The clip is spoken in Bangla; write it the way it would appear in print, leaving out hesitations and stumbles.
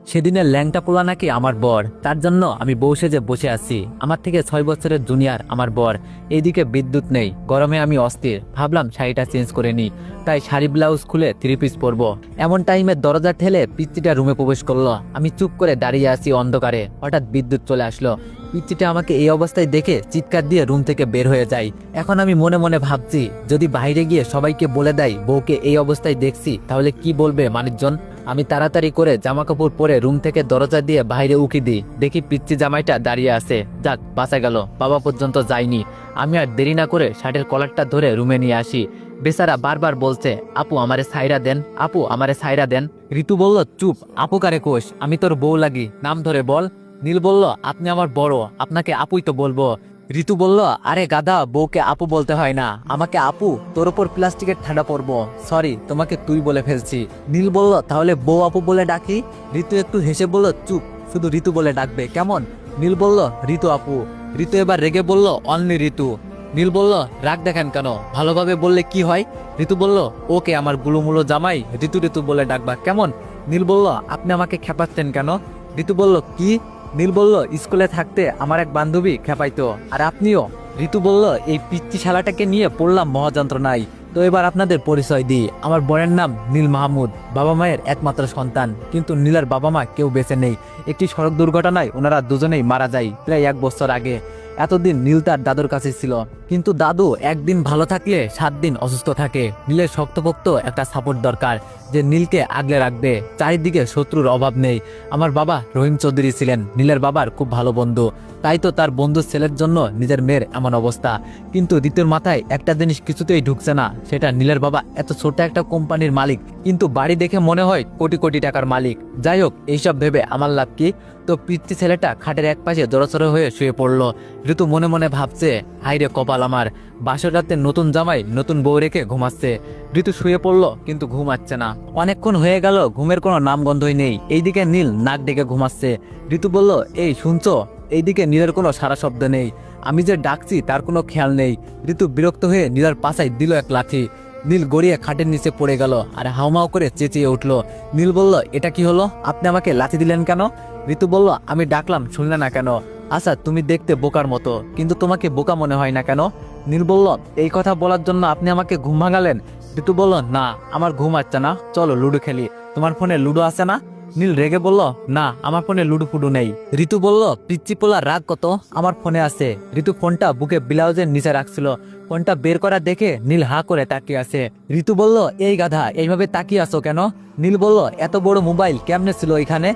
সেদিনের ল্যাংটা পোলা নাকি আমার বর, তার জন্য আমি বউ সেজে বসে আছি। আমার থেকে 6 বছরের জুনিয়র আমার বর। এইদিকে বিদ্যুৎ নেই, গরমে আমি অস্থির। ভাবলাম শাড়িটা চেঞ্জ করে নিই, তাই শাড়ি ব্লাউজ খুলে 3 পিস পরবো। এমন টাইমে দরজা ঠেলে পিচ্চিটা রুমে প্রবেশ করলো। আমি চুপ করে দাঁড়িয়ে আছি অন্ধকারে। হঠাৎ বিদ্যুৎ চলে আসলো। পিচ্চিটা আমাকে এই অবস্থায় দেখে চিৎকার দিয়ে রুম থেকে বের হয়ে যায়। এখন আমি মনে মনে ভাবছি, যদি বাইরে গিয়ে সবাইকে বলে দেয় বউকে এই অবস্থায় দেখছি, তাহলে কি বলবে মানুষজন। আমি তাড়াতাড়ি করে জামা কাপড় পরে রুম থেকে দরজা দিয়ে বাইরে উকি দিই। দেখি পিচ্চি জামাইটা দাঁড়িয়ে আছে। যাক, বাঁচা গেল, বাবা পর্যন্ত যায়নি। আমি আর দেরি না করে শার্টের কলারটা ধরে রুমে নিয়ে আসি। বেচারা বারবার বলছে, আপু আমারে সাইরা দেন, আপু আমারে সাইরা দেন। ঋতু বলল, চুপ, আপু কারে কোষ, আমি তোর বউ লাগি, নাম ধরে বল। নীল বলল, আপনি আমার বড়, আপনাকে আপুই তো বলবো। ঋতু বলল, আরে গাধা, বউকে আপু বলতে হয় না, আমাকে আপু, তোর উপর প্লাস্টিকের ঠাডা পড়বো, সরি, তোমাকে তুই বলে ফেলছি। নীল বলল, তাহলে বউ আপু বলে ডাকি। ঋতু একটু হেসে বলল, চুপ, শুধু ঋতু বলে ডাকবে, কেমন? নীল বলল, ঋতু আপু। ঋতু এবার রেগে বলল, অনলি ঋতু। নীল বলল, রাগ দেখেন কেন, ভালোভাবে বললে কি হয়? ঋতু বলল, ওকে, আমার গুলুমুলো জামাই ঋতু ঋতু বলে ডাকবা, কেমন? নীল বলল, আপনি আমাকে খেপাচ্ছেন কেন? ঋতু বলল, কি? নীল বলল, স্কুলে থাকতে আমার এক বান্ধবী খেপাইতো, আর আপনিও। ঋতু বলল, এই পিচ্চি শালাটাকে নিয়ে পড়লাম মহাযন্ত্রণায়। তো এবার আপনাদের পরিচয় দিই। আমার বোনের নাম নীল মাহমুদ, বাবা মায়ের একমাত্র সন্তান। কিন্তু নীলের বাবা মা কেউ বেঁচে নেই। একটি সড়ক দুর্ঘটনায় ওনারা দুজনেই মারা যায় প্রায় 1 বছর আগে। এতদিন নীল তার দাদুর কাছে ছিল, কিন্তু দাদু একদিন ভালো থাকলে 7 দিন অসুস্থ থাকে। নীলের শক্তপোক্ত একটা সাপোর্ট দরকার, যে নীলকে আগলে রাখবে। চারিদিকে শত্রুর অভাব নেই। আমার বাবা রহিম চৌধুরী ছিলেন নীলের বাবার খুব ভালো বন্ধু, তাই তো তার বন্ধুর ছেলের জন্য নিজের মেয়ের এমন অবস্থা। কিন্তু দ্বিতীয় মাথায় একটা জিনিস কিছুতেই ঢুকছে না, সেটা নীলের বাবা এত ছোট একটা কোম্পানির মালিক, কিন্তু বাড়ি দেখে মনে হয় কোটি কোটি টাকার মালিক। যাই হোক, এইসব ভেবে আমার লাভ কি? তো পিচ্চি ছেলেটা খাটের এক পাশে জড়সড় হয়ে শুয়ে পড়লো। ঋতু মনে মনে ভাবছে, হাইরে কপাল আমার, বাসর রাতে নতুন জামাই নতুন বউ রেখে ঘুমাচ্ছে। ঋতু শুয়ে পড়লো, কিন্তু ঘুমাচ্ছে না। অনেকক্ষণ হয়ে গেল, ঘুমের কোনো নামগন্ধই নেই। এইদিকে নীল নাক ডেকে ঘুমাচ্ছে। ঋতু বলল, এই শুনছো? এইদিকে নীলের কোনো সারা শব্দ নেই। আমি যে ডাকছি তার কোনো খেয়াল নেই। ঋতু বিরক্ত হয়ে নীলের পাশায় দিল এক লাথি। নীল গড়িয়ে খাটের নিচে পড়ে গেল আর হাউমাউ করে চেঁচিয়ে উঠলো। নীল বলল, এটা কি হলো? আপনি আমাকে লাথি দিলেন কেন? ঋতু বলল, আমি ডাকলাম শুনলে না কেন? আচ্ছা, তুমি দেখতে বোকার মতো, কিন্তু তোমাকে বোকা মনে হয় না কেন? নীল বলল, এই কথা বলার জন্য আপনি আমাকে ঘুম ভাঙালেন? ঋতু বলল, না, আমার ঘুম আসছে না, চলো লুডো খেলি। তোমার ফোনে লুডো আছে না? নীল রেগে বলল, না, আমার ফোনে লুডো ফুডু নেই। ঋতু বলল, পিচ্চি পোলা, রাগ কত, আমার ফোনে আছে। ঋতু ফোনটা বুকে ব্লাউজের নিচে রাখছিল। ফোনটা বের করা দেখে নীল হা করে তাকিয়ে আছে। ঋতু বলল, এই গাধা, এইভাবে তাকিয়ে আছো কেন? নীল বলল, এত বড় মোবাইল কেমনে ছিল এখানে?